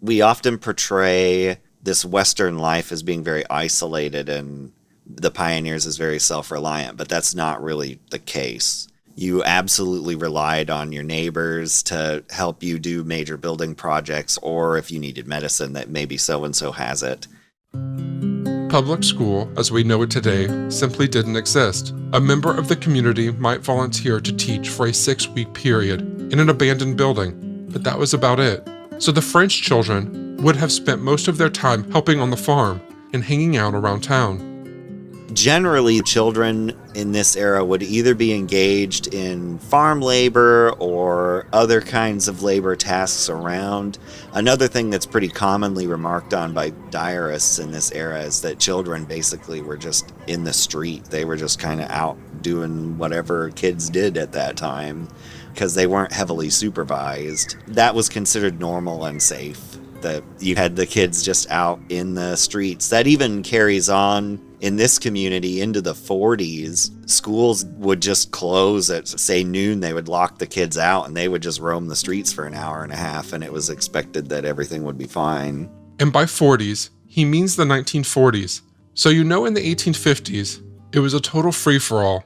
We often portray this Western life as being very isolated and the pioneers as very self-reliant, but that's not really the case. You absolutely relied on your neighbors to help you do major building projects, or if you needed medicine, that maybe so-and-so has it. Public school, as we know it today, simply didn't exist. A member of the community might volunteer to teach for a 6-week period in an abandoned building, but that was about it. So the French children would have spent most of their time helping on the farm and hanging out around town. Generally, children in this era would either be engaged in farm labor or other kinds of labor tasks around. Another thing that's pretty commonly remarked on by diarists in this era is that children basically were just in the street. They were just kind of out doing whatever kids did at that time because they weren't heavily supervised. That was considered normal and safe, that you had the kids just out in the streets. That even carries on in this community into the 40s. Schools would just close at, say, noon. They would lock the kids out and they would just roam the streets for an hour and a half, and it was expected that everything would be fine. And by 40s, he means the 1940s. So in the 1850s, it was a total free-for-all.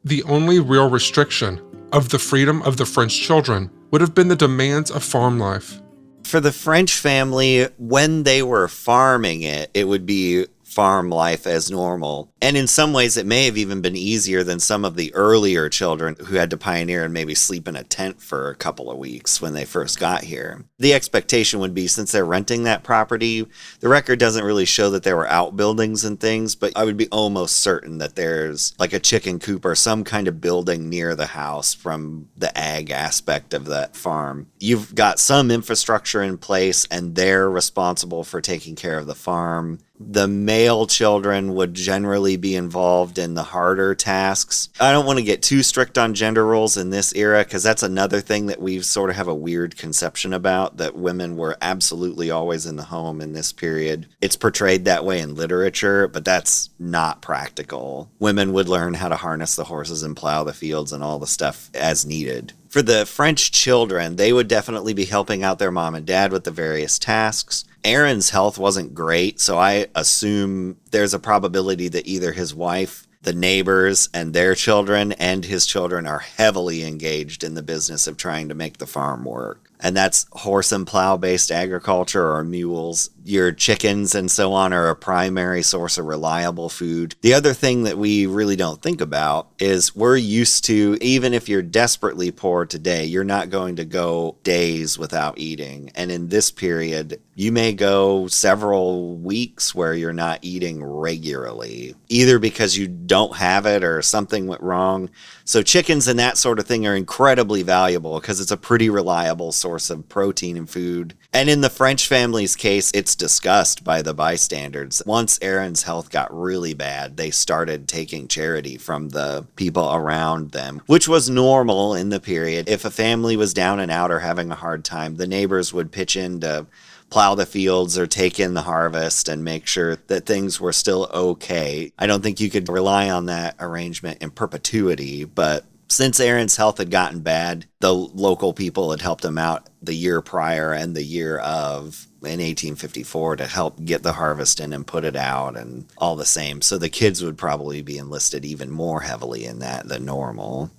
The only real restriction of the freedom of the French children would have been the demands of farm life. For the French family, when they were farming it, it would be farm life as normal. And in some ways, it may have even been easier than some of the earlier children who had to pioneer and maybe sleep in a tent for a couple of weeks when they first got here. The expectation would be, since they're renting that property, the record doesn't really show that there were outbuildings and things, but I would be almost certain that there's like a chicken coop or some kind of building near the house from the ag aspect of that farm. You've got some infrastructure in place and they're responsible for taking care of the farm. The male children would generally be involved in the harder tasks. I don't want to get too strict on gender roles in this era, because that's another thing that we sort of have a weird conception about, that women were absolutely always in the home in this period. It's portrayed that way in literature, but that's not practical. Women would learn how to harness the horses and plow the fields and all the stuff as needed. For the French children, they would definitely be helping out their mom and dad with the various tasks. Aaron's health wasn't great, so I assume there's a probability that either his wife, the neighbors, and their children and his children are heavily engaged in the business of trying to make the farm work. And that's horse and plow-based agriculture, or mules. Your chickens and so on are a primary source of reliable food. The other thing that we really don't think about is we're used to, even if you're desperately poor today, you're not going to go days without eating. And in this period, you may go several weeks where you're not eating regularly, either because you don't have it or something went wrong. So chickens and that sort of thing are incredibly valuable because it's a pretty reliable source of protein and food. And in the French family's case, it's discussed by the bystanders. Once Aaron's health got really bad, they started taking charity from the people around them, which was normal in the period. If a family was down and out or having a hard time, the neighbors would pitch in to plow the fields or take in the harvest and make sure that things were still okay. I don't think you could rely on that arrangement in perpetuity, but since Aaron's health had gotten bad, the local people had helped him out the year prior and the year of, in 1854, to help get the harvest in and put it out and all the same. So the kids would probably be enlisted even more heavily in that than normal.